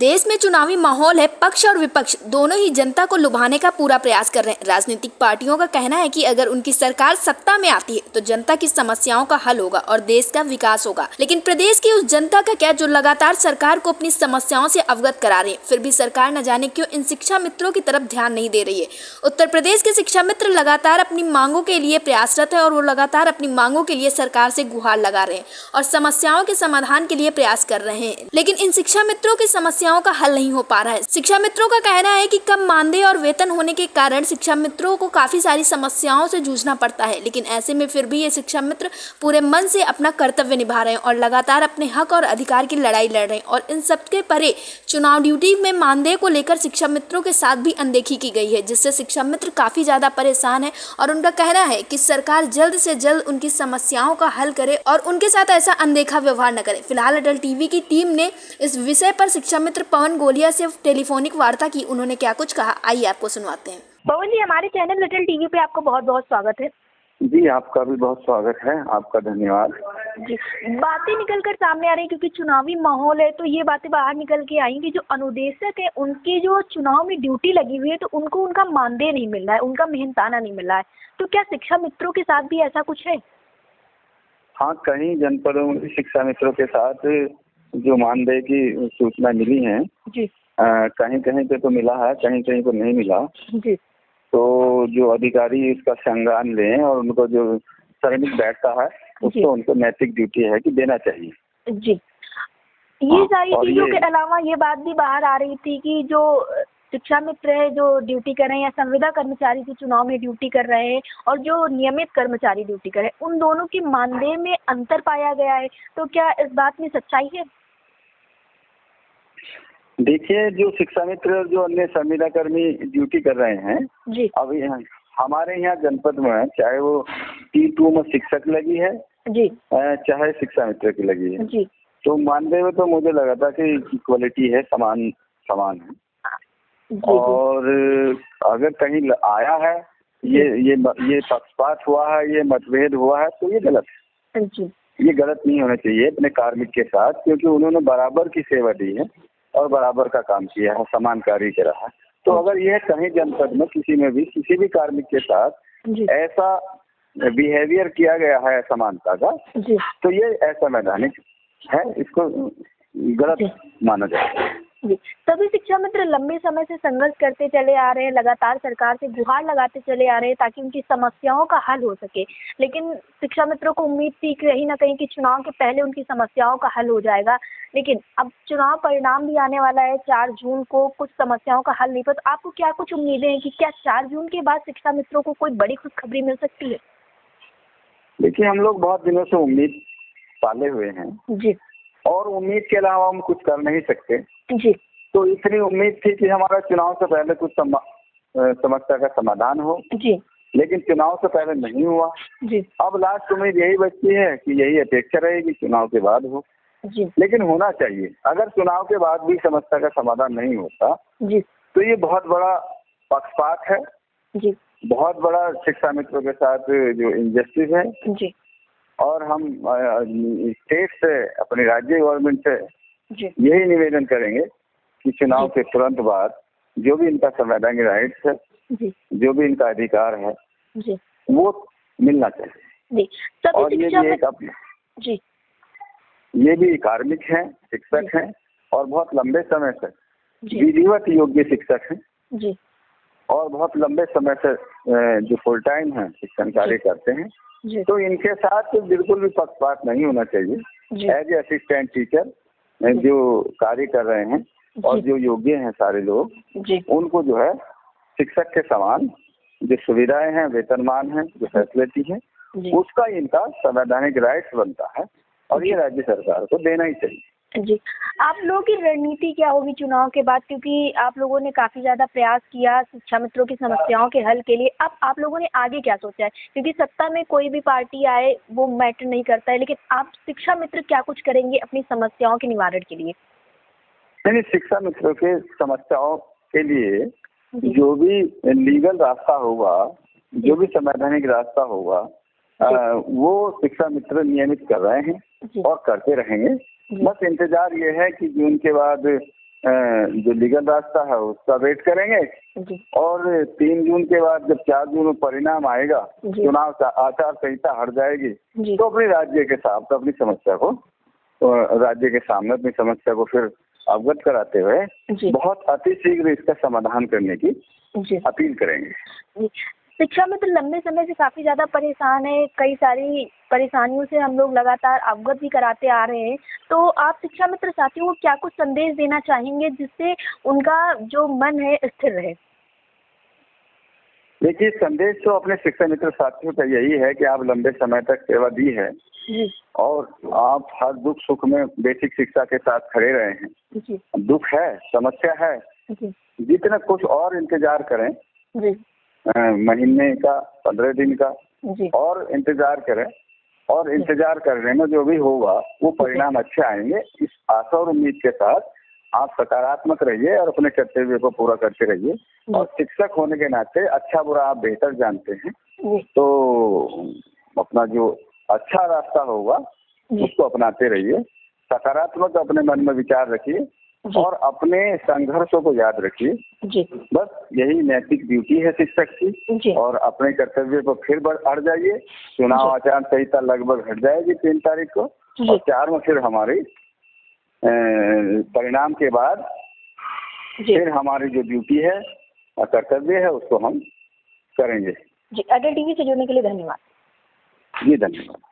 देश में चुनावी माहौल है, पक्ष और विपक्ष दोनों ही जनता को लुभाने का पूरा प्रयास कर रहे हैं। राजनीतिक पार्टियों का कहना है कि अगर उनकी सरकार सत्ता में आती है तो जनता की समस्याओं का हल होगा और देश का विकास होगा। लेकिन प्रदेश की उस जनता का क्या जो लगातार सरकार को अपनी समस्याओं से अवगत करा रही है, फिर भी सरकार न जाने क्यों इन शिक्षा मित्रों की तरफ ध्यान नहीं दे रही है। उत्तर प्रदेश के शिक्षा मित्र लगातार अपनी मांगों के लिए प्रयासरत है और वो लगातार अपनी मांगों के लिए सरकार से गुहार लगा रहे हैं और समस्याओं के समाधान के लिए प्रयास कर रहे हैं। लेकिन इन शिक्षा मित्रों की समस्याओं का हल नहीं हो पा रहा है। शिक्षा मित्रों का कहना है कि कम मानदेय और वेतन होने के कारण शिक्षा मित्रों को काफी सारी समस्याओं से जूझना पड़ता है। लेकिन ऐसे में फिर भी ये शिक्षा मित्र पूरे मन से अपना कर्तव्य निभा रहे हैं और लगातार अपने हक और अधिकार की लड़ाई लड़ रहे हैं। और इन सबके परे चुनाव ड्यूटी में मानदेय को लेकर शिक्षा मित्रों के साथ भी अनदेखी की गई है, जिससे शिक्षा मित्र काफी ज्यादा परेशान है और उनका कहना है कि सरकार जल्द से जल्द उनकी समस्याओं का हल करे और उनके साथ ऐसा अनदेखा व्यवहार न करे। फिलहाल अटल टीवी की टीम ने इस विषय पर शिक्षा मित्र पवन गोलिया से टेलीफोनिक वार्ता की। उन्होंने क्या कुछ कहा, आइए आपको सुनवाते हैं। पवन जी, हमारे चैनल अटल टीवी पे आपका बहुत बहुत स्वागत है। जी, आपका भी बहुत स्वागत है, आपका धन्यवाद। जी, बातें निकल कर सामने आ रही है क्योंकि चुनावी माहौल है, तो ये बातें बाहर निकल के आई कि जो अनुदेशक है उनकी जो चुनाव में ड्यूटी लगी हुई है तो उनको उनका मानदेय नहीं मिल रहा है, उनका मेहनताना नहीं मिल रहा है। तो क्या शिक्षा मित्रों के साथ भी ऐसा कुछ है? हाँ, कई जनपदों में शिक्षा मित्रों के साथ जो मानदेय की सूचना मिली है, जी, कहीं कहीं पे तो मिला है, कहीं कहीं पे नहीं मिला। जी, तो जो अधिकारी इसका संज्ञान लें और उनको जो श्रमिक बैठता है उसको उनको नैतिक ड्यूटी है कि देना चाहिए। जी। ये सारी और चीजों के अलावा ये बात भी बाहर आ रही थी कि जो शिक्षा मित्र है जो ड्यूटी कर रहे हैं या संविदा कर्मचारी जो चुनाव में ड्यूटी कर रहे हैं और जो नियमित कर्मचारी ड्यूटी कर रहे हैं, उन दोनों की मानदेय में अंतर पाया गया है। तो क्या इस बात में सच्चाई है? देखिए, जो शिक्षा मित्र और जो अन्य संविदा कर्मी ड्यूटी कर रहे हैं, जी, अभी हमारे यहाँ जनपद में चाहे वो T2 में शिक्षक लगी है, जी, चाहे शिक्षा मित्र की लगी है, जी, तो मानदेय में तो मुझे लगा था कि इक्वलिटी है, समान समान है। जी, और अगर कहीं आया है ये पक्षपात हुआ है, ये मतभेद हुआ है, तो ये गलत है। जी, ये गलत नहीं होना चाहिए अपने कार्मिक के साथ, क्योंकि उन्होंने बराबर की सेवा दी है और बराबर का काम किया है, समान कार्य करा है। तो अगर यह कहीं जनपद में किसी में भी किसी भी कार्मिक के साथ जी, ऐसा बिहेवियर किया गया है असमानता का, जी, तो ये असंवैधानिक है, इसको गलत माना जाए। जी। सभी शिक्षा मित्र लंबे समय से संघर्ष करते चले आ रहे हैं, लगातार सरकार से गुहार लगाते चले आ रहे हैं ताकि उनकी समस्याओं का हल हो सके। लेकिन शिक्षा मित्रों को उम्मीद थी कहीं ना कहीं कि चुनाव के पहले उनकी समस्याओं का हल हो जाएगा। लेकिन अब चुनाव परिणाम भी आने वाला है 4 जून को, कुछ समस्याओं का हल नहीं हुआ। तो आपको क्या कुछ उम्मीदें हैं कि क्या 4 जून के बाद शिक्षा मित्रों को कोई बड़ी खुशखबरी मिल सकती है? देखिए, हम लोग बहुत दिनों से उम्मीद पाले हुए हैं जी, और उम्मीद के अलावा हम कुछ कर नहीं सकते। जी, तो इतनी उम्मीद थी कि हमारा चुनाव से पहले कुछ समस्या का समाधान हो, जी, लेकिन चुनाव से पहले नहीं हुआ। जी, अब लास्ट उम्मीद यही बचती है कि यही अपेक्षा रहेगी चुनाव के बाद हो, जी, लेकिन होना चाहिए। अगर चुनाव के बाद भी समस्या का समाधान नहीं होता जी, तो ये बहुत बड़ा पक्षपात है, जी, बहुत बड़ा शिक्षा मित्रों के साथ जो इनजस्टिस है। जी, और हम स्टेट से, अपनी राज्य गवर्नमेंट से जी, यही निवेदन करेंगे कि चुनाव के तुरंत बाद जो भी इनका संवैधानिक राइट्स है, जी, जो भी इनका अधिकार है, जी, वो मिलना चाहिए। जी। सभी और ये शिक्षा भी मित्र, जी, ये भी कार्मिक हैं, शिक्षक हैं और बहुत लंबे समय से जी, विधिवत योग्य शिक्षक हैं जी, और बहुत लंबे समय से जो फुल टाइम है शिक्षण कार्य करते हैं। जी, तो इनके साथ तो बिल्कुल भी पक्षपात नहीं होना चाहिए। जी, एज ए असिस्टेंट टीचर जो कार्य कर रहे हैं और जो योग्य हैं सारे लोग, जी, उनको जो है शिक्षक के समान जो सुविधाएं हैं, वेतनमान है, जो फैसिलिटी है, जी, उसका इनका संवैधानिक राइट्स बनता है और ये राज्य सरकार को देना ही चाहिए। जी। आप लोगों की रणनीति क्या होगी चुनाव के बाद? क्योंकि आप लोगों ने काफी ज्यादा प्रयास किया शिक्षा मित्रों की समस्याओं के हल के लिए। अब आप लोगों ने आगे क्या सोचा है? क्योंकि सत्ता में कोई भी पार्टी आए वो मैटर नहीं करता है, लेकिन आप शिक्षा मित्र क्या कुछ करेंगे अपनी समस्याओं के निवारण के लिए? नहीं, शिक्षा मित्रों के समस्याओं के लिए जी, जो भी लीगल रास्ता होगा, जो भी संवैधानिक रास्ता होगा, वो शिक्षा मित्र नियमित कर रहे हैं जी, और करते रहेंगे। बस इंतजार ये है कि जून के बाद जो लीगल रास्ता है उसका वेट करेंगे जी और 3 जून के बाद जब 4 जून में परिणाम आएगा, जी। चुनाव आचार संहिता हट जाएगी, जी तो अपने राज्य के साथ अपनी समस्या को राज्य के सामने अपनी समस्या को फिर अवगत कराते हुए जी बहुत अति शीघ्र इसका समाधान करने की जी अपील करेंगे। जी। शिक्षा मित्र लंबे समय से काफी ज्यादा परेशान है, कई सारी परेशानियों से हम लोग लगातार अवगत भी कराते आ रहे हैं। तो आप शिक्षा मित्र साथियों को क्या कुछ संदेश देना चाहेंगे जिससे उनका जो मन है स्थिर रहे? देखिए, संदेश तो अपने शिक्षा मित्र साथियों का यही है कि आप लंबे समय तक सेवा दी है जी और आप हर दुख सुख में बेसिक शिक्षा के साथ खड़े रहे हैं। जी दुख है, समस्या है, जी जितना कुछ और इंतजार करें, जी महीने का, 15 दिन का जी और इंतजार करें, और इंतजार करने में जो भी होगा वो परिणाम अच्छे आएंगे। इस आशा और उम्मीद के साथ आप सकारात्मक रहिए और अपने कर्तव्य को पूरा करते रहिए। और शिक्षक होने के नाते अच्छा बुरा आप बेहतर जानते हैं, जी तो अपना जो अच्छा रास्ता होगा उसको अपनाते रहिए। सकारात्मक अपने मन में विचार रखिए और अपने संघर्षों को याद रखिए। जी बस यही नैतिक ड्यूटी है शिक्षक की। जी और अपने कर्तव्य को फिर अड़ जाइए। चुनाव आचार संहिता लगभग हट जाएगी 3 तारीख को और 4 में फिर हमारी परिणाम के बाद फिर हमारी जो ड्यूटी है और कर्तव्य है उसको हम करेंगे। जी। अटल टीवी से जुड़ने के लिए धन्यवाद। जी धन्यवाद।